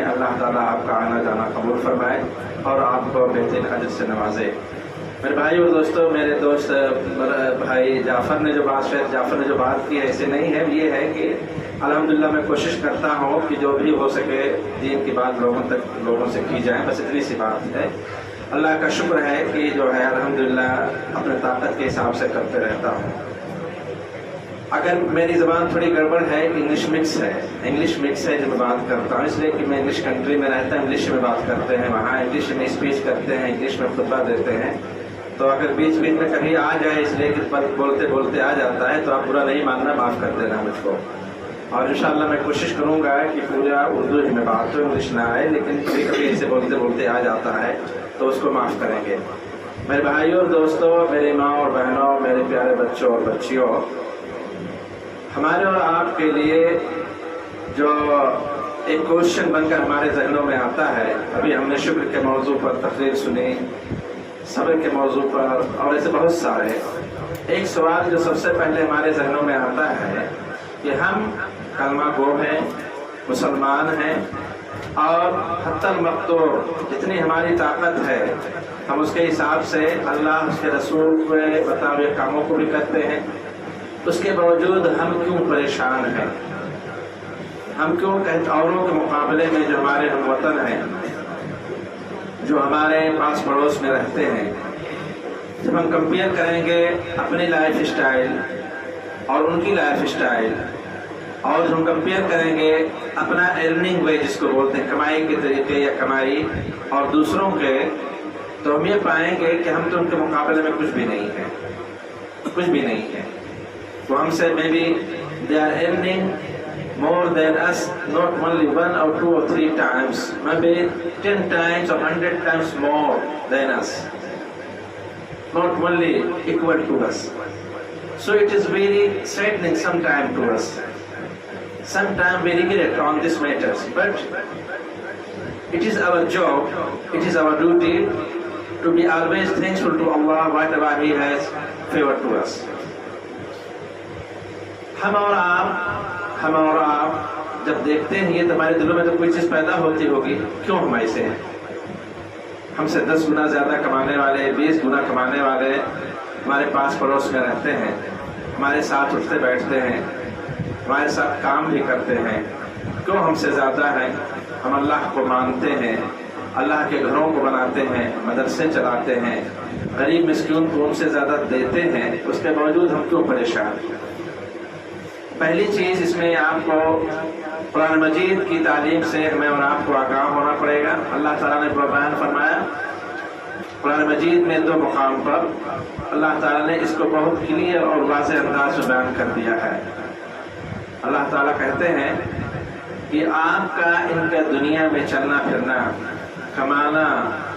اللہ تعالیٰ آپ کا آنا جانا قبول فرمائے اور آپ کو بہترین اجر سے نوازے۔ میرے بھائی اور دوستوں، میرے دوست بھائی جعفر نے جو بات کی ایسے نہیں ہے، یہ ہے کہ الحمدللہ میں کوشش کرتا ہوں کہ جو بھی ہو سکے دین کی بات لوگوں سے کی جائے، بس اتنی سی بات ہے۔ اللہ کا شکر ہے کہ جو ہے الحمدللہ اپنے طاقت کے حساب سے کرتے رہتا ہوں۔ اگر میری زبان تھوڑی گڑبڑ ہے، انگلش مکس ہے جو میں بات کرتا ہوں، اس لیے کہ میں انگلش کنٹری میں رہتا ہوں، انگلش میں بات کرتے ہیں، وہاں انگلش میں اسپیچ کرتے ہیں، انگلش میں خطبہ دیتے ہیں، تو اگر بیچ میں کبھی آ جائے، اس لیے کہ بولتے آ جاتا ہے، تو آپ برا نہیں ماننا، معاف کر دینا مجھ کو۔ اور انشاءاللہ میں کوشش کروں گا کہ پورا اردو ہی میں بات ہو، انگلش نہ آئے، لیکن کبھی ایسے بولتے آ جاتا ہے تو اس کو معاف کریں گے۔ میرے بھائیوں اور دوستوں، میری ماں اور بہنوں، میرے پیارے بچوں اور بچیوں، ہمارے اور آپ کے لیے جو ایک کوشچن بن کر ہمارے ذہنوں میں آتا ہے، ابھی ہم نے شکر کے موضوع پر تقریر سنی، صبر کے موضوع پر، اور ایسے بہت سارے۔ ایک سوال جو سب سے پہلے ہمارے ذہنوں میں آتا ہے کہ ہم کلمہ گو ہیں، مسلمان ہیں، اور حتی المقدور جتنی ہماری طاقت ہے ہم اس کے حساب سے اللہ اس کے رسول کے بتائے ہوئے کاموں کو بھی کرتے ہیں، اس کے باوجود ہم کیوں پریشان ہیں؟ ہم کیوں اوروں کے مقابلے میں جو ہمارے ہم وطن ہیں، جو ہمارے پاس پڑوس میں رہتے ہیں، جب ہم کمپیئر کریں گے اپنی لائف اسٹائل اور ان کی لائف اسٹائل، اور جب ہم کمپیئر کریں گے اپنا ارننگ وے جس کو بولتے ہیں، کمائی کے طریقے یا کمائی، اور دوسروں کے، تو ہم یہ پائیں گے کہ ہم تو ان کے مقابلے میں کچھ بھی نہیں ہے۔ تو ہم سے maybe they are earning more than us, not only 1 or 2 or 3 times, maybe 10 times or 100 times more than us, not only equal to us. So it is very saddening sometimes to us. Sometimes we regret on these matters, but it is our job, it is our duty to be always thankful to Allah whatever He has favored to us. ہم اور آپ جب دیکھتے ہیں یہ تو ہمارے دلوں میں تو کوئی چیز پیدا ہوتی ہوگی، کیوں ہم ایسے ہیں؟ ہم سے 10 گنا زیادہ کمانے والے، 20 گنا کمانے والے ہمارے پاس پڑوس میں رہتے ہیں، ہمارے ساتھ اٹھتے بیٹھتے ہیں، ہمارے ساتھ کام بھی کرتے ہیں، کیوں ہم سے زیادہ ہیں؟ ہم اللہ کو مانتے ہیں، اللہ کے گھروں کو بناتے ہیں، مدرسے چلاتے ہیں، غریب مسکین کو ان سے زیادہ دیتے ہیں، اس کے باوجود ہم کیوں پریشان ہیں؟ پہلی چیز اس میں آپ کو قرآن مجید کی تعلیم سے ہمیں اور آپ کو آگاہ ہونا پڑے گا۔ اللہ تعالیٰ نے بیان فرمایا قرآن مجید میں 2 مقام پر، اللہ تعالیٰ نے اس کو بہت کلیئر اور واضح انداز میں بیان کر دیا ہے۔ اللہ تعالیٰ کہتے ہیں کہ آپ کا ان کا دنیا میں چلنا پھرنا، کمانا،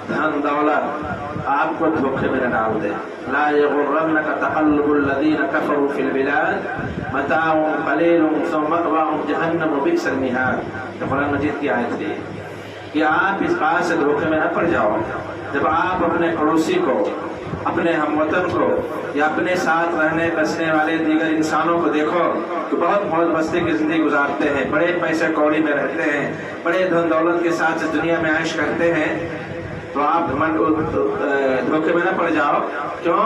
دھن دولت آپ کو دھوکے میں نہ ڈال دے۔ لا یغرنک تقلب الذین کفروا فی البلاد متاع قلیل ثم مأواہم جہنم وبئس المہاد۔ قرآن مجید کی آیت ہے کہ آپ اس بات سے دھوکے میں نہ پڑ جاؤ، جب آپ اپنے پڑوسی کو، اپنے ہم وطن کو، یا اپنے ساتھ رہنے بسنے والے دیگر انسانوں کو دیکھو کہ بہت موج مستی کی زندگی گزارتے ہیں، بڑے پیسے کوڑی میں رہتے ہیں، بڑے دھن دولت کے ساتھ دنیا میں عیش کرتے ہیں، تو آپ دھوکے میں نہ پڑ جاؤ۔ کیوں؟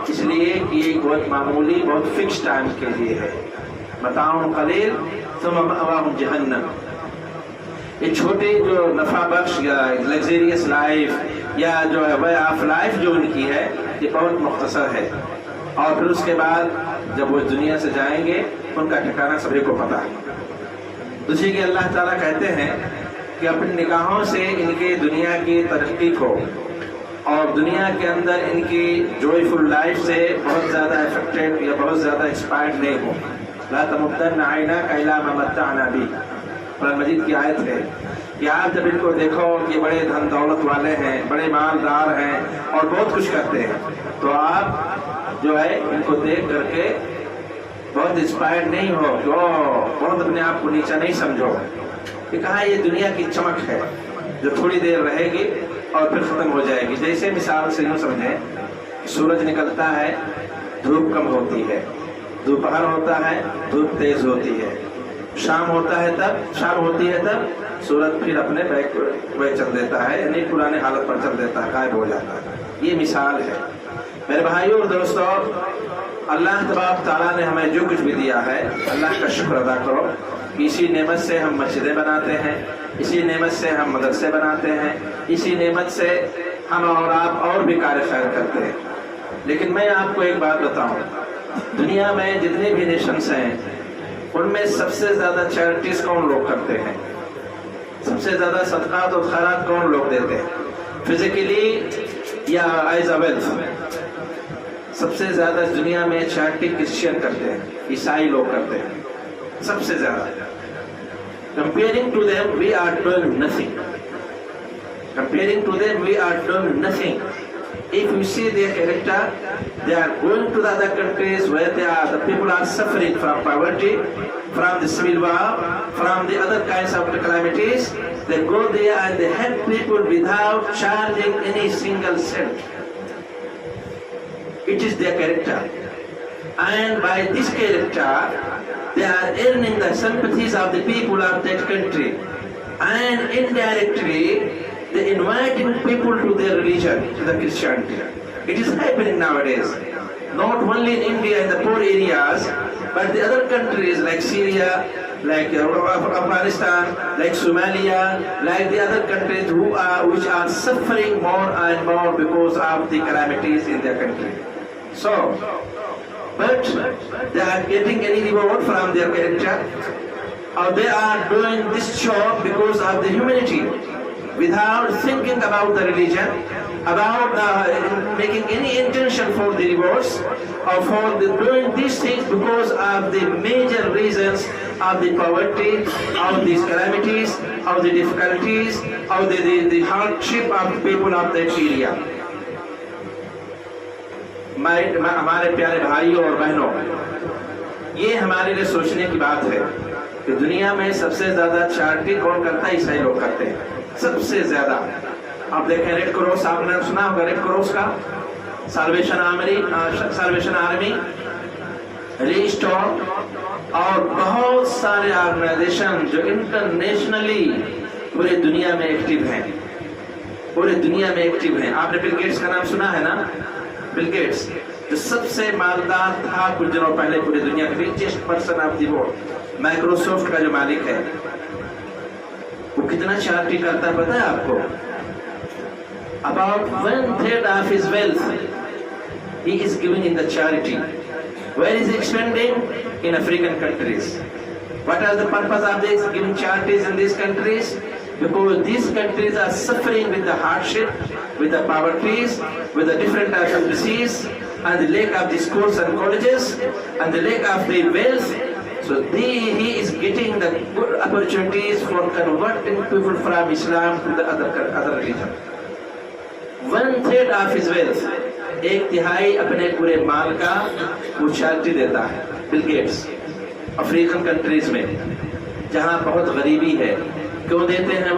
اس لیے کہ یہ بہت معمولی، بہت فکس ٹائم کے لیے ہے۔ متاع قلیل ثم مأواہم جہنم۔ یہ چھوٹی جو نفع بخش یا لگزریس لائف یا جو ہے وے آف لائف جو ان کی ہے، یہ بہت مختصر ہے، اور پھر اس کے بعد جب وہ دنیا سے جائیں گے ان کا ٹھکانہ سبھی کو پتہ ہے۔ دوسری کہ اللہ تعالیٰ کہتے ہیں کہ اپنی نگاہوں سے ان کے دنیا کی ترقی کو اور دنیا کے اندر ان کی جوائے فل لائف سے بہت زیادہ افیکٹڈ یا بہت زیادہ انسپائرڈ نہیں ہو۔ لا تمدن عیناک الی ما متعنا بہ، قرآن مجید کی آیت ہے کہ آپ جب ان کو دیکھو کہ بڑے دھن دولت والے ہیں، بڑے مالدار ہیں اور بہت کچھ کرتے ہیں، تو آپ جو ہے ان کو دیکھ کر کے بہت انسپائرڈ نہیں ہو کہ بہت اپنے آپ کو نیچا نہیں سمجھو۔ کہ کہا یہ دنیا کی چمک ہے جو تھوڑی دیر رہے گی اور پھر ختم ہو جائے گی۔ جیسے مثال سے یوں سمجھیں، سورج نکلتا ہے، دھوپ کم ہوتی ہے، دوپہر ہوتا ہے، دھوپ تیز ہوتی ہے، شام ہوتا ہے تب، شام ہوتی ہے تب سورج پھر اپنے بیک وے چل دیتا ہے، یعنی پرانے حالت پر چل دیتا ہے، غائب ہو جاتا ہے۔ یہ مثال ہے میرے بھائیوں اور دوستوں۔ اللہ تبارک تعالیٰ نے ہمیں جو کچھ بھی دیا ہے اللہ کا شکر ادا کرو کہ اسی نعمت سے ہم مسجدیں بناتے ہیں، اسی نعمت سے ہم مدرسے بناتے ہیں، اسی نعمت سے ہم اور آپ اور بھی کار خیر کرتے ہیں۔ لیکن میں آپ کو ایک بات بتاؤں، دنیا میں جتنے بھی نیشنز ہیں ان میں سب سے زیادہ چیریٹیز کون لوگ کرتے ہیں؟ سب سے زیادہ صدقات اور خیرات کون لوگ دیتے ہیں؟ فزیکلی یا ایز اے ویلتھ؟ سب سے زیادہ دنیا میں چیریٹی کرسچین کرتے ہیں، عیسائی لوگ کرتے ہیں سب سے زیادہ۔ Comparing to them we are doing nothing. Comparing to them we are doing nothing. If you see their character, they are going to the other countries where the people are suffering from poverty, from the civil war, from the other kinds of calamities. They go there and they help people without charging any single cent. It is their character. And by this character, they are earning the sympathies of the people of that country. And indirectly, they inviting people to their religion, to the Christianity. It is happening nowadays. Not only in India and the poor areas, but the other countries like Syria, like Afghanistan, like Somalia, like the other countries which are suffering more and more because of the calamities in their country. So, but they are getting any reward from their character, or they are doing this job because of the humanity, without thinking about the religion, about making any intention for the rewards, or for doing these things because of the major reasons of the poverty, of these calamities, of the difficulties, of the hardship of people of that area. ہمارے پیارے بھائیوں اور بہنوں، یہ ہمارے لیے سوچنے کی بات ہے کہ دنیا میں سب سے زیادہ چیریٹی کون کرتا ہے؟ عیسائی لوگ کرتے ہیں سب سے زیادہ۔ آپ دیکھیں ریڈ کراس، آپ نے سنا ہوگا ریڈ کراس کا، سالویشن آرمی، ریسٹور اور بہت سارے آرگنائزیشن جو انٹرنیشنلی پورے دنیا میں ایکٹیو ہیں، پورے دنیا میں ایکٹیو ہیں۔ آپ نے بل گیٹس کا نام سنا ہے نا؟ بل گیٹس جو سب سے مالدار تھا کچھ دنوں پہلے پوری دنیا کا، richest person of the world, Microsoft کا جو مالک ہے، وہ کتنا چیریٹی کرتا ہے پتہ ہے آپ کو؟ About 1/3 of his wealth he is giving in the charity. Where is he spending? In African countries. What are the purpose of this giving charities in these countries? Because these countries are suffering with the hardship, with the poverties, with the different types of disease, and the lack of the schools and colleges, and the lack of the wealth. So he is getting the good opportunities for converting people from Islam to the other religion. 1/3 of his wealth, 1/3 اپنے پورے مال کا وہ charity دیتا ہے۔ Bill Gates African countries میں جہاں بہت غریبی ہے، کیوں دیتے ہیں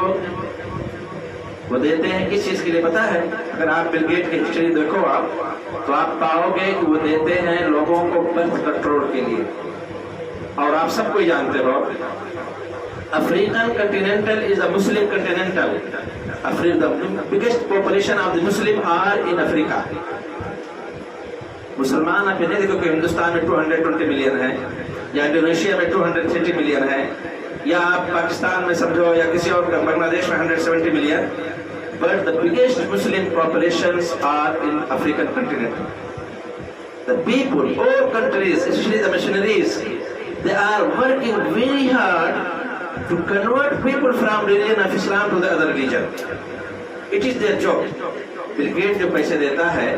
وہ دیتے ہیں کس چیز کے لیے پتا ہے؟ اگر آپ بل گیٹ کی ہسٹری دیکھو آپ تو آپ پاؤ گے کہ وہ دیتے ہیں لوگوں کو برتھ کنٹرول کے لیے۔ اور آپ سب کو جانتے ہو African continental is a Muslim continental, the biggest population of the Muslim are in Africa. مسلمان آپ نہیں دیکھو کہ ہندوستان میں 220 ملین ہے، یا انڈونیشیا میں 230 ملین ہے، یا آپ پاکستان میں سمجھو، یا کسی اور بنگلہ دیش میں 170 million, but the biggest Muslim populations are in African continent. The people, all countries, especially the missionaries, they are working very hard to convert people from religion of Islam to the other religion. It is their job. Bill Gates جو پیسے دیتا ہے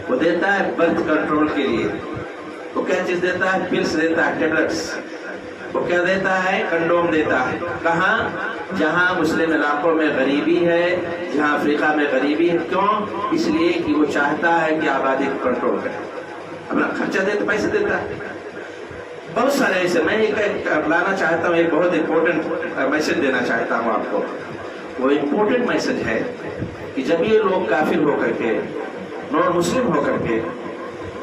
وہ دیتا ہے birth control کے لیے۔ وہ کیا چیز دیتا ہے؟ پلس دیتا ہے، ٹیبلٹس۔ وہ کیا دیتا ہے؟ کنڈوم دیتا ہے۔ کہاں؟ جہاں مسلم علاقوں میں غریبی ہے، جہاں افریقہ میں غریبی ہے۔ کیوں؟ اس لیے کہ وہ چاہتا ہے کہ آبادی کو کنٹرول کرے، اپنا خرچہ دیتا، پیسے دیتا ہے۔ بہت سارے ایسے، میں ایک لانا چاہتا ہوں، ایک بہت امپورٹنٹ میسج دینا چاہتا ہوں آپ کو۔ وہ امپورٹنٹ میسج ہے کہ جب یہ لوگ کافر ہو کر کے، نان مسلم ہو کر کے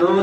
2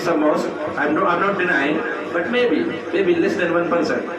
some most, I'm not denying, but maybe less than 1%.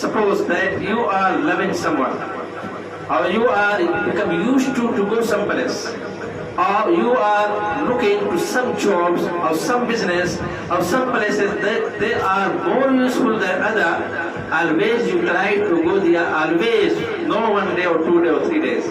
Suppose that you are loving someone, or you are become used to go someplace, or you are looking to some jobs or some business or some places that they are more useful than other. Always you try to go there, always, no 1 day or 2 days or 3 days.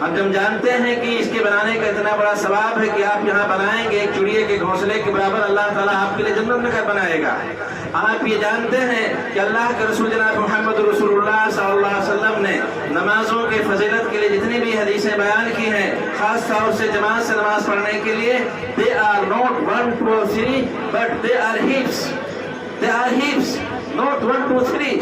اب جب جانتے ہیں کہ اس کے بنانے کا اتنا بڑا ثواب ہے کہ آپ یہاں بنائیں گے ایک چڑیے کے گھونسلے کے برابر اللہ تعالیٰ آپ کے لیے جنت میں گھر بنائے گا. آپ یہ جانتے ہیں کہ اللہ کے رسول جناب محمد رسول اللہ صلی اللہ علیہ وسلم نے نمازوں کے فضیلت کے لیے جتنی بھی حدیثیں بیان کی ہیں خاص طور سے جماعت سے نماز پڑھنے کے لیے they are not 1, 2 or 3 but they are heaps. They are heaps, not 1, 2, 3.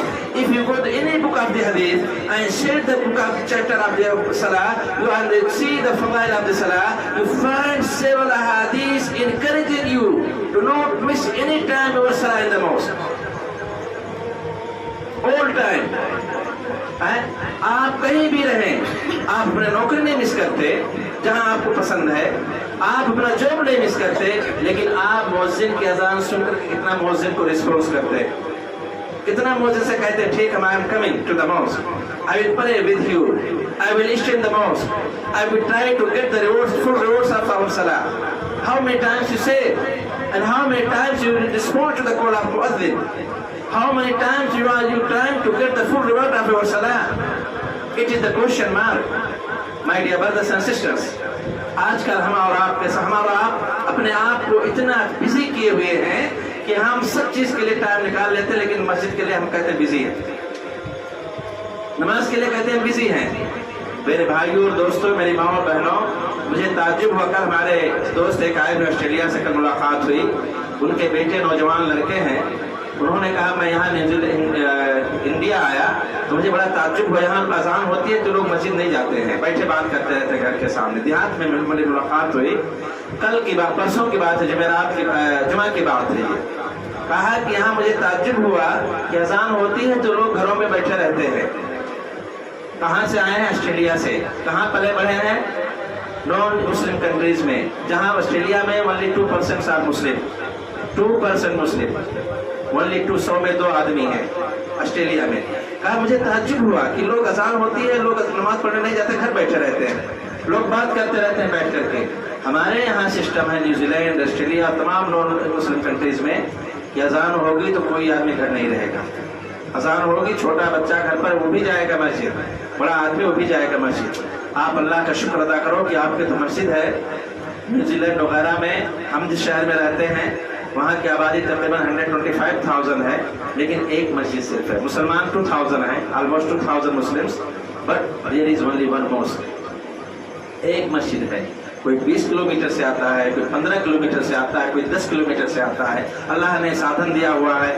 If you go to any book of the hadith and share the book of chapter of the salah, you will see the fadail of the salah. You find several hadiths encouraging you to not miss any time your salah in the mosque. All time. آپ کہیں بھی رہیں آپ اپنے نوکری نہیں مس کرتے جہاں آپ کو پسند ہے, آپ اپنا جاب نہیں مس کرتے, لیکن آپ مؤذن کی اذان سن کر کتنا مؤذن کو ریسپانس کرتے, کتنا مؤذن سے کہتے ٹھیک ہے I am coming to the mosque, I will pray with you, I will stay in the mosque, I will try to get the rewards, full rewards of our salah. How many times you say and how many times you respond to the call of muazzin? How many times you are trying to get the full reward of your salah? It is the question mark. My dear brothers and sisters, آج کل ہم اور آپ اپنے آپ کو اتنا busy کیے ہوئے ہیں کہ ہم سب چیز کے لیے ٹائم نکال لیتے ہیں, لیکن مسجد کے لیے ہم کہتے ہیں بزی ہیں, نماز کے لیے کہتے ہیں بزی ہیں. میرے بھائیوں اور دوستوں, میری ماں اور بہنوں, مجھے تعجب ہوا کل ہمارے دوست ایک آئے ہوئے آسٹریلیا سے کل ملاقات ہوئی, ان کے بیٹے نوجوان لڑکے ہیں, انہوں نے کہا میں یہاں انڈیا آیا تو مجھے بڑا تعجب ہوا, یہاں اذان ہوتی ہے تو لوگ مسجد نہیں جاتے ہیں, بیٹھے بات کرتے رہتے ہیں گھر کے سامنے. دیہات میں میری ملاقات ہوئی, کل کی بات, پرسوں کی بات ہے, جمعہ کی بات ہے. کہا کہ یہاں مجھے تعجب ہوا کہ اذان ہوتی ہے تو لوگ گھروں میں بیٹھے رہتے ہیں. کہاں سے آئے ہیں؟ آسٹریلیا سے. کہاں پلے بڑھے ہیں؟ نان مسلم کنٹریز میں, جہاں آسٹریلیا میں only 2% are Muslim, 2% Muslim, only 200 میں 2 آدمی ہیں آسٹریلیا میں. کہا مجھے تعجب ہوا کہ لوگ اذان ہوتی ہے, لوگ نماز پڑھنے نہیں جاتے, گھر بیٹھے رہتے ہیں, لوگ بات کرتے رہتے ہیں بیٹھ کر کے. ہمارے یہاں سسٹم ہے نیوزی لینڈ, آسٹریلیا, تمام نان مسلم کنٹریز میں کہ اذان ہوگی تو کوئی آدمی گھر نہیں رہے گا. اذان ہوگی, چھوٹا بچہ گھر پر وہ بھی جائے گا مسجد, بڑا آدمی وہ بھی جائے گا مسجد. آپ اللہ کا شکر ادا کرو کہ آپ کے تو مسجد ہے. نیوزی لینڈ وغیرہ میں ہم جس شہر میں رہتے ہیں وہاں کی آبادی تقریباً 125,000 ہے, لیکن ایک مسجد صرف ہے. مسلمان 2,000 ہیں, almost 2,000 Muslims, but there is only 1 mosque. ایک مسجد ہے. کوئی 20 کلومیٹر سے آتا ہے, کوئی 15 کلومیٹر سے آتا ہے, کوئی 10 کلومیٹر سے آتا ہے. اللہ نے سادھن دیا ہوا ہے,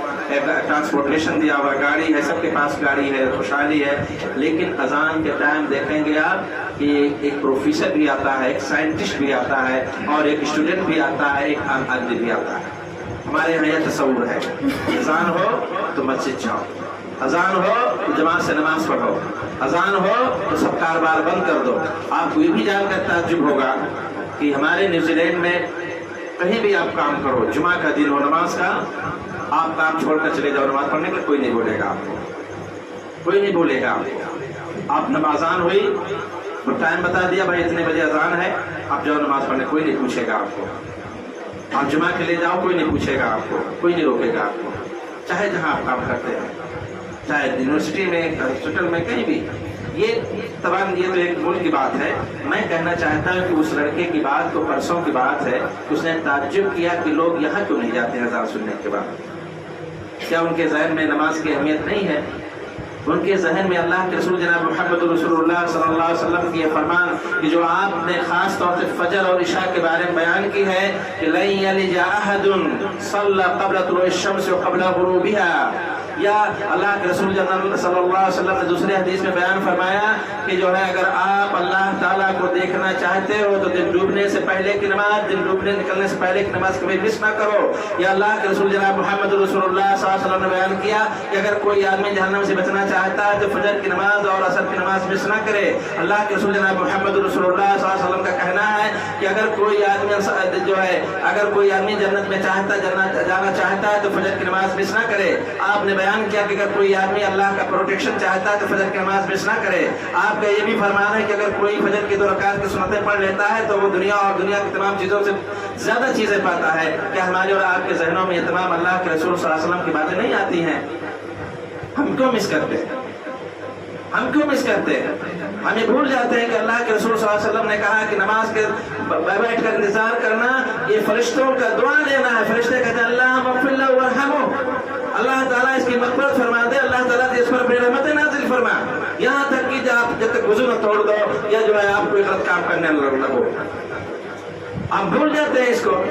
ٹرانسپورٹیشن دیا ہوا ہے, گاڑی ہے, سب کے پاس گاڑی ہے, خوشحالی ہے, لیکن اذان کے ٹائم دیکھیں گے آپ کہ ایک پروفیسر بھی آتا ہے, ایک سائنٹسٹ بھی آتا ہے, اور ایک اسٹوڈنٹ بھی آتا ہے, ایک عام آدمی بھی آتا ہے. ہمارے یہاں یہ تصور ہے, اذان ہو تو مسجد جاؤ, اذان ہو تو جماعت سے نماز پڑھو, اذان ہو تو سب کاروبار بند کر دو. آپ کو یہ بھی جان کر تعجب ہوگا کہ ہمارے نیوزی لینڈ میں کہیں بھی آپ کام کرو, جمعہ کا دن ہو, نماز کا, آپ کام چھوڑ کر چلے جاؤ نماز پڑھنے کے لیے, کوئی نہیں بولے گا آپ کو, کوئی نہیں بولے گا. آپ اذان ہوئی تو ٹائم بتا دیا, بھائی اتنے بجے اذان ہے, آپ جاؤ نماز پڑھنے, کوئی نہیں پوچھے گا آپ کو. آپ جمعہ کے لیے جاؤ, کوئی نہیں پوچھے گا آپ کو, کوئی نہیں روکے گا آپ کو, چاہے جہاں آپ کام کرتے ہیں, چاہے یونیورسٹی میں, ہاسپٹل میں, کہیں بھی. یہ تو ایک ملک کی بات ہے. میں کہنا چاہتا ہوں کہ اس لڑکے کی بات تو پرسوں کی بات ہے, اس نے تعجب کیا کہ لوگ یہاں کیوں نہیں جاتے ہیں اذان سننے کے بعد. کیا ان کے ذہن میں نماز کی اہمیت نہیں ہے؟ ان کے ذہن میں اللہ کے رسول جناب محمد رسول اللہ صلی اللہ علیہ وسلم کی یہ فرمان کہ جو آپ نے خاص طور سے فجر اور عشاء کے بارے میں بیان کی ہے کہ لن یلج احد صلی قبل طلوع الشمس وقبل غروبها, یا اللہ کے رسول جناب صلی اللہ علیہ وسلم نے دوسرے حدیث میں بیان فرمایا کہ جو ہے اگر آپ اللہ تعالیٰ کو دیکھنا چاہتے ہو تو دن ڈوبنے سے پہلے کی نماز, دن ڈوبنے نکلنے سے پہلے کی نماز کبھی مس نہ کرو. یا اللہ کے رسول جناب محمد رسول اللہ صلی اللہ علیہ وسلم نے بیان کیا کہ اگر کوئی آدمی جہنم سے بچنا چاہتا ہے تو فجر کی نماز اور عصر کی نماز مس نہ کرے. اللہ کے رسول جناب محمد رسول اللہ صلی اللہ علیہ وسلم کا کہنا ہے کہ اگر کوئی آدمی جنت میں جانا چاہتا ہے تو فجر کی نماز مس نہ کرے. آپ نے بیان کیا کہ اگر کوئی آدمی اللہ کا پروٹیکشن چاہتا ہے تو فجر کی نماز مس نہ کرے. آپ کا یہ بھی فرمان ہے کہ اگر کوئی فجر کی 2 رکعت کی سنتیں پڑھ لیتا ہے تو وہ دنیا اور دنیا کی تمام چیزوں سے زیادہ چیزیں پاتا ہے. کیا ہمارے اور آپ کے ذہنوں میں یہ تمام اللہ کے رسول صلی اللہ علیہ وسلم کی باتیں نہیں آتی ہیں؟ ہم کیوں مس کرتے ہیں؟ ہم کیوں مس کرتے ہیں؟ ہم یہ بھول جاتے ہیں کہ اللہ کے رسول صلی اللہ علیہ وسلم نے کہا کہ نماز کے بیٹھ کر انتظار کرنا یہ فرشتوں کا دعا لینا ہے. فرشتے کہتے ہیں اللہ اغفر لہ وارحمہ، اللہ تعالیٰ اس کی مغفرت فرما دے، اللہ تعالیٰ اس پر اپنی رحمتیں نازل فرما، یہاں تک کہ جب تک وضو نہ توڑ دو یا جو ہے آپ کوئی غلط کام کرنے لگو. ہم بھول جاتے ہیں اس کو.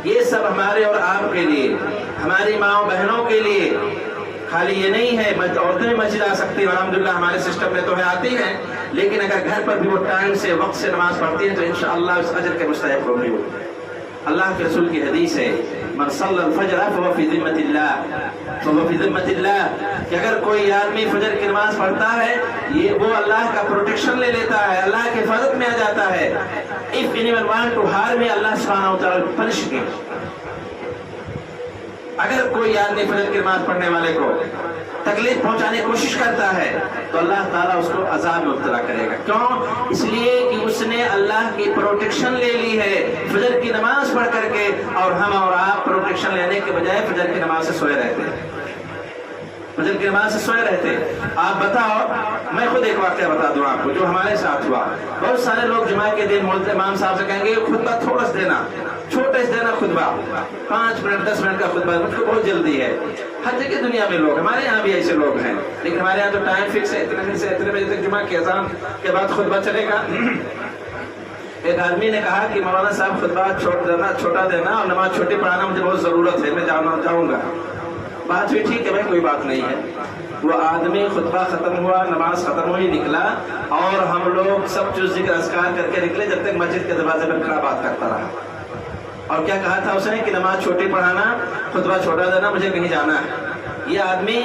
یہ سب ہمارے اور آپ کے لیے، ہماری ماں بہنوں کے لیے. خالی یہ نہیں ہے عورتیں بھی مسجد آ سکتی ہیں، الحمدللہ ہمارے سسٹم میں تو ہے آتی ہیں، لیکن اگر گھر پر بھی وہ ٹائم سے وقت سے نماز پڑھتی ہیں تو انشاءاللہ اس اجر کے مستحق ہوگی. اللہ کے رسول کی حدیث ہے من صلی الفجر فهو فی ذمۃ اللہ، فهو فی ذمۃ اللہ، کہ اگر کوئی آدمی فجر کی نماز پڑھتا ہے یہ وہ اللہ کا پروٹیکشن لے لیتا ہے، اللہ کی حفاظت میں آ جاتا ہے. if anyone want to harm me اللہ سبحانہ وتعالی پنش him. اگر کوئی آدمی فجر کی نماز پڑھنے والے کو تکلیف پہنچانے کی کوشش کرتا ہے تو اللہ تعالیٰ اس کو عذاب میں مبتلا کرے گا. کیوں؟ اس لیے کہ اس نے اللہ کی پروٹیکشن لے لی ہے فجر کی نماز پڑھ کر کے، اور ہم اور آپ پروٹیکشن لینے کے بجائے فجر کی نماز سے سوئے رہتے ہیں. فجر کی نماز سے سوئے رہتے. آپ بتاؤ، میں خود ایک واقعہ بتا دوں آپ کو جو ہمارے ساتھ ہوا. بہت سارے لوگ جمعہ کے دن امام صاحب سے کہیں گے خطبہ تھوڑا سا دینا، چھوٹا سا دینا خطبہ، 5 منٹ 10 منٹ کا خطبہ، مجھ کو بہت جلدی ہے. ہر جگہ دنیا میں لوگ، ہمارے یہاں بھی ایسے لوگ ہیں، لیکن ہمارے یہاں تو ٹائم فکس ہے، اتنے سے اتنے بجے تک جمعہ کی اذان کے بعد خطبہ چلے گا. ایک آدمی نے کہا کہ مولانا صاحب خطبہ چھوٹا دینا اور نماز چھوٹی پڑھانا مجھے بہت ضرورت ہے، میں جاؤں گا. بات بھی ٹھیک ہے بھائی، کوئی بات نہیں ہے. وہ آدمی خطبہ ختم ہوا، نماز ختم ہوئی، نکلا اور ہم لوگ سب جو ذکر اذکار کر کے نکلے جب تک مسجد کے دروازے پر کھڑا بات کرتا رہا. اور کیا کہا تھا اس نے کہ نماز چھوٹی پڑھانا، خطبہ چھوٹا دینا، مجھے کہیں جانا ہے. یہ آدمی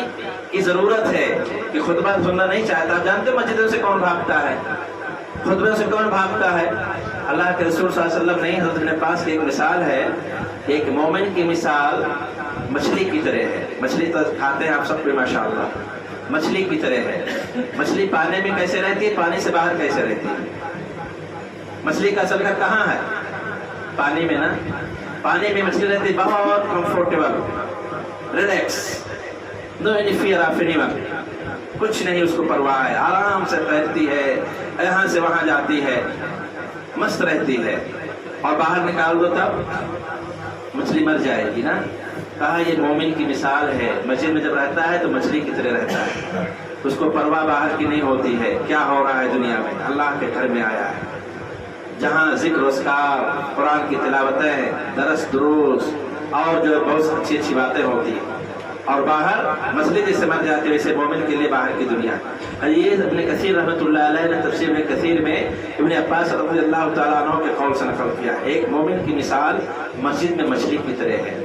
کی ضرورت ہے کہ خطبہ سننا نہیں چاہتا. آپ جانتے مسجدوں سے کون بھاگتا ہے، خطبوں سے کون بھاگتا ہے؟ اللہ کے رسول صلی اللہ علیہ وسلم نہیں. حضرت ابن عباس کی ایک مثال ہے، ایک مومن کی مثال مچھلی کی طرح ہے. مچھلی تو کھاتے ہیں آپ سب کو ماشاءاللہ. مچھلی کی طرح ہے. مچھلی پانی میں کیسے رہتی ہے، پانی سے باہر کیسے رہتی ہے؟ مچھلی کا اصل گھر کہاں ہے؟ پانی میں نا. پانی میں مچھلی رہتی ہے بہت comfortable, relax, no any fear of anyone. کچھ نہیں اس کو پرواہ ہے، آرام سے تیرتی ہے، یہاں سے وہاں جاتی ہے، مست رہتی ہے. اور باہر نکال دو تب مچھلی مر جائے گی نا. کہا یہ مومن کی مثال ہے، مسجد میں جب رہتا ہے تو مچھلی کی طرح رہتا ہے، اس کو پرواہ باہر کی نہیں ہوتی ہے کیا ہو رہا ہے دنیا میں. اللہ کے گھر میں آیا ہے جہاں ذکر اذکار، قرآن کی تلاوتیں، درس دروس اور جو بہت اچھی اچھی باتیں ہوتی ہیں. اور باہر مچھلی جیسے مر جاتی ہے ویسے مومن کے لیے باہر کی دنیا. یہ ابن کثیر رحمۃ اللہ علیہ نے تفسیر میں کثیر میں ابن عباس رضی اللہ تعالیٰ عنہ کے قول سے نقل کیا. ایک مومن کی مثال مسجد میں مچھلی کی طرح ہے.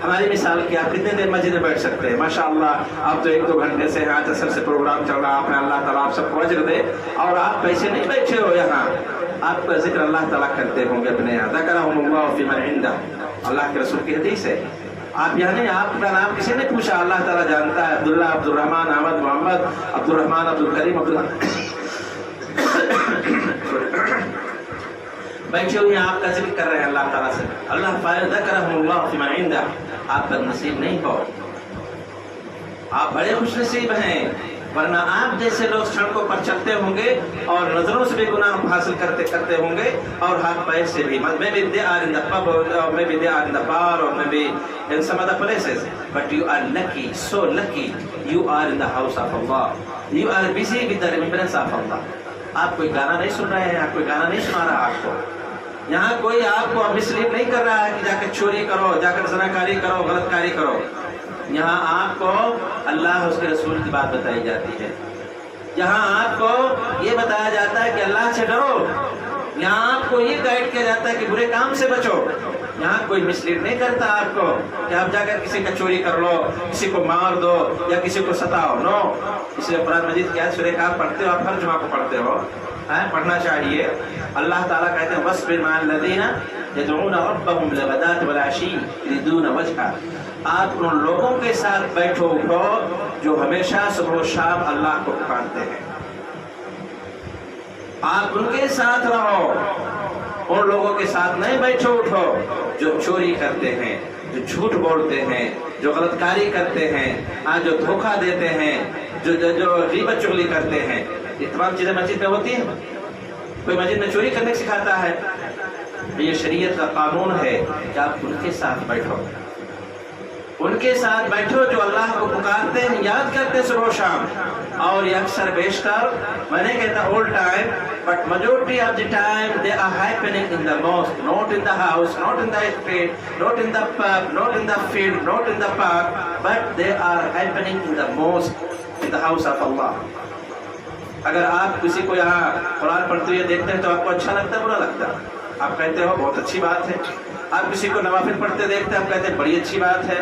ہماری مثال کیا، کتنے دیر مسجد میں بیٹھ سکتے ہیں؟ ماشاءاللہ آپ تو 1-2 گھنٹے سے یہاں اثر سے پروگرام چل رہا، آپ نے اللہ تعالیٰ آپ سب کو اجر دے. اور آپ پیسے نہیں بیٹھے ہو یہاں، آپ کا ذکر اللہ تعالیٰ کرتے ہوں گے اپنے یہاں. ذکرہم اللہ فی من عندہ، اللہ کے رسول کی حدیث ہے. آپ یہاں نہیں، آپ کا نام کسی نے پوچھا، اللہ تعالیٰ جانتا ہے. عبداللہ، عبد الرحمن، احمد، محمد، عبد الرحمن، عبد الکریم، بیٹھے ہوئے آپ کا ذکر کر رہے ہیں اللہ تعالیٰ سے. اللہ فائدہ ذکرہم اللہ فی من عندہ. آپ کا نصیب نہیں ہو، آپ بڑے خوش نصیب ہیں، ورنہ آپ جیسے لوگ سڑکوں پر چلتے ہوں گے اور نظروں سے بھی گناہ حاصل کرتے ہوں گے اور ہاتھ پیر سے بھی. میں بھی they are in the pub, or maybe they are in the bar, or maybe in some other places, but you are lucky, so lucky. You are in the house of Allah. You are busy with the remembrance of Allah. آپ کوئی گانا نہیں سن رہے ہیں، آپ کوئی گانا نہیں سنا رہا آپ کو. یہاں کوئی آپ کو مسلیڈ نہیں کر رہا ہے کہ جا کر چوری کرو، جا کر زناکاری کرو، غلط کاری کرو. یہاں آپ کو اللہ اس کے رسول کی بات بتائی جاتی ہے. یہاں آپ کو یہ بتایا جاتا ہے کہ اللہ سے ڈرو. یہاں آپ کو یہ گائیڈ کیا جاتا ہے کہ برے کام سے بچو. یہاں کوئی مسلیڈ نہیں کرتا آپ کو کہ آپ جا کر کسی کا چوری کر لو، کسی کو مار دو یا کسی کو ستاؤ. نو. اس لیے قرآن مجید کیا سورہ کہف پڑھتے ہو آپ، ہر جمعہ کو پڑھتے ہو، پڑھنا چاہیے. اللہ تعالیٰ کہتے ہیں وَاصْبِرْ مَعَ الَّذِينَ يَدْعُونَ رَبَّهُمْ بِالْغَدَاةِ وَالْعَشِيِّ يُرِيدُونَ وَجْهَهُ. آپ ان لوگوں کے ساتھ بیٹھو اٹھو جو ہمیشہ صبح و شام اللہ کو پکارتے ہیں. آپ ان کے ساتھ رہو، ان لوگوں کے ساتھ نہیں بیٹھو اٹھو جو چوری کرتے ہیں، جو جھوٹ بولتے ہیں، جو غلط کاری کرتے ہیں، جو دھوکہ دیتے ہیں. جو غیبت چغلی کرتے ہیں، یہ تمام چیزیں مسجد میں ہوتی ہیں؟ کوئی مسجد میں چوری کرنے سکھاتا ہے؟ یہ شریعت کا قانون ہے کہ آپ ان کے ساتھ بیٹھو، ان کے ساتھ بیٹھو جو اللہ کو پکارتے ہیں، یاد کرتے ہیں صبح و شام. اور یہ اکثر بیشتر، میں نہیں کہتا all time, but majority of the time they are happening in the mosque, not in the house, not in the street, not in the pub, not in the field, not in the park, but they are happening in the mosque, in the house of Allah. اگر آپ کسی کو یہاں قرآن پڑھتے ہوئے دیکھتے ہیں تو آپ کو اچھا لگتا ہے برا لگتا ہے؟ آپ کہتے ہو بہت اچھی بات ہے. آپ کسی کو نوافل پڑھتے دیکھتے ہیں، آپ کہتے ہیں بڑی اچھی بات ہے.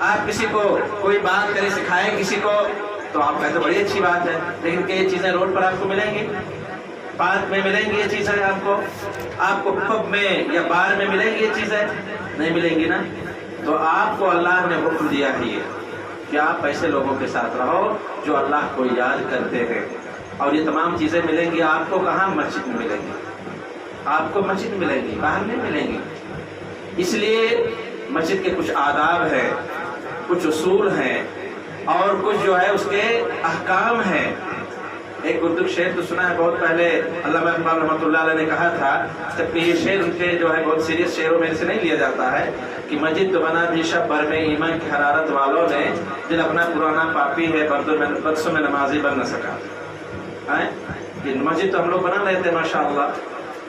آپ کسی کو کوئی بات کرے سکھائے کسی کو تو آپ کہتے ہیں بڑی اچھی بات ہے. لیکن کہ یہ چیزیں روڈ پر آپ کو ملیں گی، پارک میں ملیں گی یہ چیزیں، آپ کو پب میں یا بار میں ملیں گی یہ چیزیں؟ نہیں ملیں گی نا. تو آپ کو اللہ نے حکم دیا ہے یہ کہ آپ ایسے لوگوں کے ساتھ رہو جو اللہ کو یاد کرتے ہیں. اور یہ تمام چیزیں ملیں گی آپ کو کہاں؟ مسجد میں ملیں گی. آپ کو مسجد میں ملیں گی، باہر نہیں ملیں گی. اس لیے مسجد کے کچھ آداب ہیں، کچھ اصول ہیں، اور کچھ جو ہے اس کے احکام ہیں. ایک اردو شعر تو سنا ہے بہت پہلے، علامہ اقبال رحمۃ اللہ علیہ نے کہا تھا، جبکہ یہ شعر ان کے جو ہے بہت سیریس شعروں میں سے نہیں لیا جاتا ہے، کہ مسجد تو بنا بھی شب بھر میں ایمان کی حرارت والوں نے، دل اپنا پرانا پاپی ہے برسوں میں نمازی بن نہ سکا. مسجد تو ہم لوگ بنا لیتے ہیں ماشاء اللہ،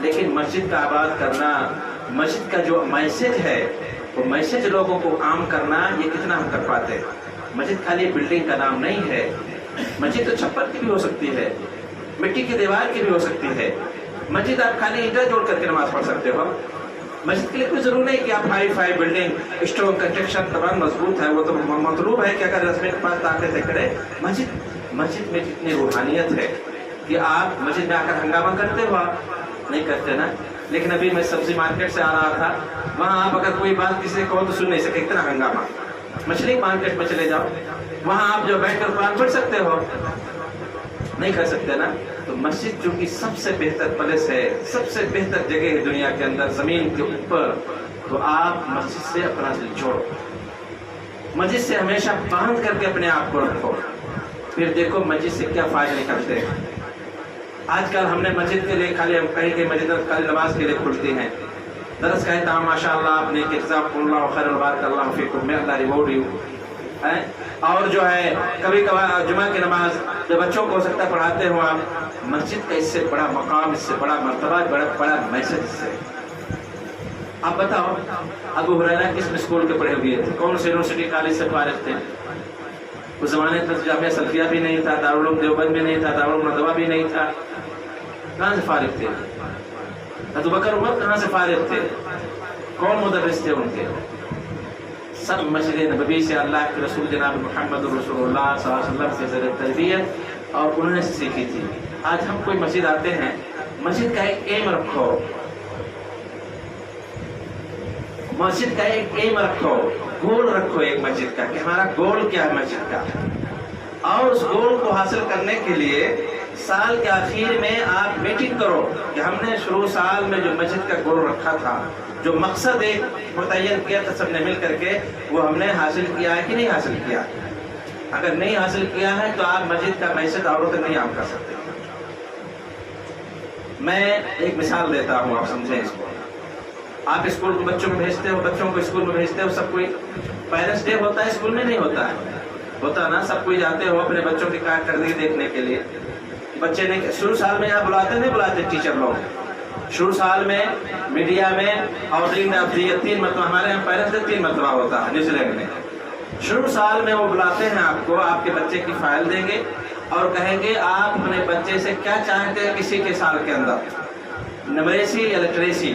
لیکن مسجد کا آباد کرنا، مسجد کا جو میسج ہے وہ میسج لوگوں کو عام کرنا، یہ کتنا ہم کر پاتے ہیں؟ مسجد خالی بلڈنگ کا نام نہیں ہے. مسجد تو چھپر کی بھی ہو سکتی ہے، مٹی کی دیوار کی بھی ہو سکتی ہے. مسجد آپ خالی اینٹیں جوڑ کر کے نماز پڑھ سکتے ہو. مسجد کے لیے کوئی ضرور نہیں کہ آپ ہائی بلڈنگ، اسٹرانگ کنسٹرکشن تمام مضبوط ہے. وہ تو مطلوب ہے کہ اگر رسم کے پاس طاقت کرے. مسجد میں جتنی روحانیت ہے کہ آپ مسجد میں آ کر ہنگامہ کرتے ہو، آپ نہیں کرتے نا. لیکن ابھی میں سبزی مارکیٹ سے آ رہا تھا، وہاں آپ اگر کوئی بات کسی سے کہو تو سن نہیں سکے، اتنا ہنگامہ. مچھلی مارکیٹ میں چلے جاؤ، وہاں آپ جو بیٹھ کر قرآن پڑھ سکتے ہو، نہیں کر سکتے نا. تو مسجد جو کہ سب سے بہتر پلیس ہے، سب سے بہتر جگہ ہے دنیا کے اندر، زمین کے اوپر، تو آپ مسجد سے اپنا دل جوڑو، مسجد سے ہمیشہ باندھ کر کے اپنے آپ کو رکھو. پھر دیکھو مسجد سے کیا فائدے نکلتے ہیں. آج کل ہم نے مسجد کے لیے خالی کہیں کہ مسجد خالی نماز کے لیے کھلتی ہیں، درس کا اہتمام ماشاء اللہ آپ نے جزاکم اللہ خیر وبارک اللہ فیکم، میں اللہ ریوارڈ یو. اور جو ہے کبھی کبھار جمعہ کی نماز جو بچوں کو ہو سکتا ہے پڑھاتے ہو آپ، مسجد کا اس سے بڑا مقام، اس سے بڑا مرتبہ، بڑا میسج اس سے. آپ بتاؤ ابو ہریرہ کس اسکول کے پڑھے ہوئے تھے؟ کون سے یونیورسٹی کالج سے فارغ تھے؟ اس زمانے میں جامعہ سلفیہ بھی نہیں تھا، دارالعلوم دیوبند بھی نہیں تھا، دارالعلوم ندوہ بھی نہیں تھا. کہاں سے فارغ تھے؟ ابو بکر عمر کہاں سے فارغ تھے؟ کون مدرس تھے ان کے؟ سب مسجد نبوی سے، اللہ کے رسول جناب محمد رسول اللہ صلی اللہ علیہ وسلم سے زیر تربیت اور انہوں نے سیکھی تھی. آج ہم کوئی مسجد آتے ہیں، مسجد کا ایک ایم رکھو، مسجد کا ایک ایم رکھو، گول رکھو ایک مسجد کا، کہ ہمارا گول کیا ہے مسجد کا. اور اس گول کو حاصل کرنے کے لیے سال کے آخر میں آپ میٹنگ کرو کہ ہم نے شروع سال میں جو مسجد کا گول رکھا تھا، جو مقصد ایک متعین کیا تھا سب نے مل کر کے، وہ ہم نے حاصل کیا ہے کہ نہیں حاصل کیا. اگر نہیں حاصل کیا ہے تو آپ مسجد کا میسج اوروں تک نہیں عام کر سکتے. میں ایک مثال دیتا ہوں، آپ سمجھیں اس کو. آپ اسکول کو بچوں کو بھیجتے ہو، بچوں کو اسکول میں بھیجتے ہو، سب کوئی پیرنٹس ڈے ہوتا ہے اسکول میں نہیں ہوتا ہے؟ ہوتا نا، سب کوئی جاتے ہو اپنے بچوں کی کارکردگی دیکھنے کے لیے. بچے نے شروع سال میں یہاں بلاتے نہیں بلاتے ٹیچر لوگ، شروع سال میں میڈیا میں اور 3 مرتبہ، ہمارے یہاں پیرنٹس ڈے 3 مرتبہ ہوتا ہے نیوزی لینڈ میں. شروع سال میں وہ بلاتے ہیں آپ کو، آپ کے بچے کی فائل دیں گے اور کہیں گے آپ اپنے بچے سے کیا چاہتے ہیں کسی کے سال کے اندر، نمریسی یا لٹریسی.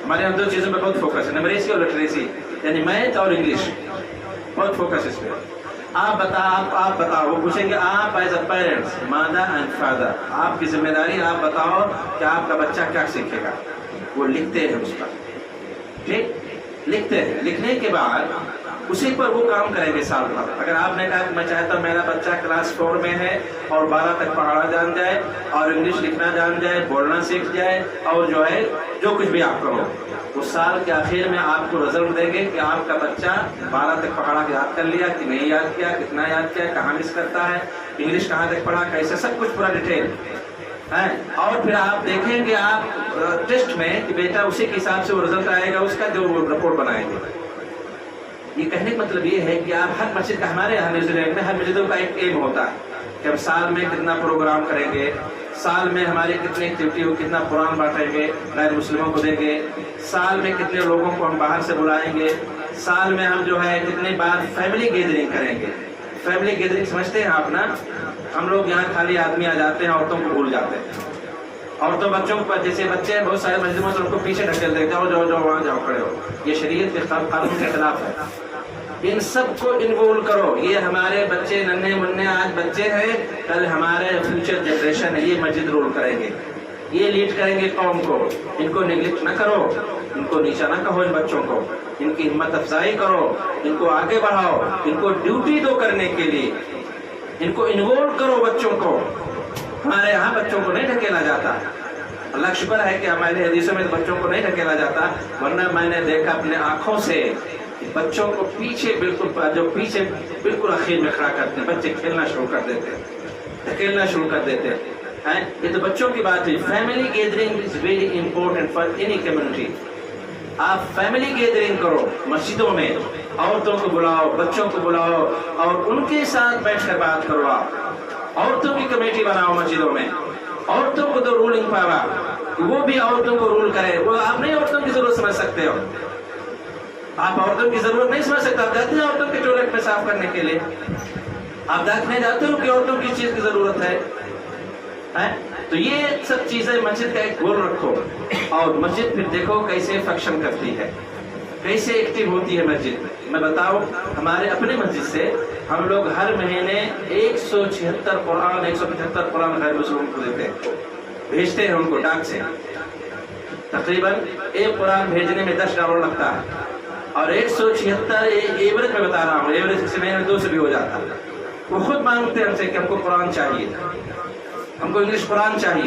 ہمارے یہاں 2 چیزوں پہ بہت فوکس ہے، نمریسی اور لٹریسی، یعنی میتھ اور انگلش، بہت فوکس اس پہ. آپ بتاؤ، وہ پوچھیں گے آپ ایز اے پیرنٹس، مادر اینڈ فادر، آپ کی ذمہ داری، آپ بتاؤ کہ آپ کا بچہ کیا سیکھے گا. وہ لکھتے ہیں اس پر، ٹھیک، لکھتے ہیں. لکھنے کے بعد اسی پر وہ کام کریں گے سال بھر. اگر آپ نے کہا کہ میں چاہتا ہوں میرا بچہ کلاس 4 میں ہے اور 12 تک پڑھنا جان جائے اور انگلش لکھنا جان جائے، بولنا سیکھ جائے، اور جو ہے جو کچھ بھی آپ کرو، اس سال کے آخر میں آپ کو رزلٹ دیں گے کہ آپ کا بچہ 12 تک پڑھا کے یاد کر لیا کہ نہیں یاد کیا، کتنا یاد کیا، کہاں مس کرتا ہے، انگلش کہاں تک پڑھا، کیسے، سب کچھ پورا ڈیٹیل ہے۔ اور پھر آپ دیکھیں گے آپ ٹیسٹ میں کہ بیٹا اسی کے حساب سے وہ رزلٹ آئے گا اس کا جو وہ رپورٹ بنائیں گے۔ یہ کہنے کا مطلب یہ ہے کہ آپ ہر مسجد کا، ہمارے یہاں نیوزی لینڈ میں ہر مسجدوں کا ایک ایم ہوتا ہے کہ ہم سال میں کتنا پروگرام کریں گے، سال میں ہماری کتنی ایکٹیویٹی ہو، کتنا قرآن بانٹیں گے، غیر مسلموں کو دیں گے، سال میں کتنے لوگوں کو ہم باہر سے بلائیں گے، سال میں ہم جو ہے کتنی بار فیملی گیدرنگ کریں گے۔ فیملی گیدرنگ سمجھتے ہیں آپ نا؟ ہم لوگ یہاں خالی آدمی آ جاتے ہیں، عورتوں کو بھول جاتے ہیں۔ عورتوں بچوں کو، جیسے بچے ہیں بہت سارے مسجدوں میں، ان کو پیچھے ڈھکیل دیتے ہیں، جاؤ جاؤ وہاں جاؤ کھڑے ہو۔ یہ شریعت کے خلاف، قانون کے خلاف ہے۔ ان سب کو انوالو کرو۔ یہ ہمارے بچے ننھے منھے آج بچے ہیں، کل ہمارے فیوچر جنریشن ہے، یہ مسجد رول کریں گے، یہ لیڈ کریں گے قوم کو۔ ان کو نیگلیکٹ نہ کرو، ان کو نیچا نہ کہو، ان بچوں کو ان کی ہمت افزائی کرو، ان کو آگے بڑھاؤ، ان کو ڈیوٹی دو کرنے کے لیے، ان کو انوالو کرو بچوں کو۔ ہمارے یہاں بچوں کو نہیں ڈھکیلا جاتا۔ اللہ کا شکر ہے کہ ہمارے حدیثوں میں بچوں کو نہیں ڈھکیلا جاتا، ورنہ میں نے دیکھا اپنے آنکھوں سے بچوں کو پیچھے بالکل اخیر میں کھڑا کرتے ہیں، بچے کھیلنا شروع کر دیتے ہیں، ڈھکیلنا شروع کر دیتے ہیں۔ یہ تو بچوں کی بات ہے۔ Family gathering is very important for any community. آپ فیملی گیدرنگ کرو مسجدوں میں، عورتوں کو بلاؤ، بچوں کو بلاؤ، اور ان کے ساتھ بیٹھ کر بات کرو۔ آپ عورتوں کی کمیٹی بناؤ مسجدوں میں، عورتوں کو دو رولنگ پاور، وہ بھی عورتوں کو رول کرے۔ وہ آپ نہیں عورتوں کی ضرورت سمجھ سکتے ہو، آپ عورتوں کی ضرورت نہیں سمجھ سکتے۔ آپ جاتے ہیں عورتوں کے ٹوائلٹ میں صاف کرنے کے لیے، آپ دیکھنے جاتے ہو کہ عورتوں کی چیز کی ضرورت ہے۔ تو یہ سب چیزیں مسجد کا ایک گول رکھو، اور مسجد پھر دیکھو کیسے فنکشن کرتی ہے، کیسے ایکٹیو ہوتی ہے مسجد۔ میں بتاؤں، ہمارے اپنے مسجد سے ہم لوگ ہر مہینے 176 قرآن 175 قرآن غیر مسلموں کو دیتے ہیں، بھیجتے ہیں ان کو ڈاک سے۔ تقریباً ایک قرآن بھیجنے میں $10 لگتا ہے، اور 176 ایوریج میں بتا رہا ہوں، ایوریج سے مہینے میں 200 بھی ہو جاتا۔ وہ خود مانگتے ہیں ہم سے کہ ہم کو قرآن چاہیے، ہم کو انگلش قرآن چاہیے۔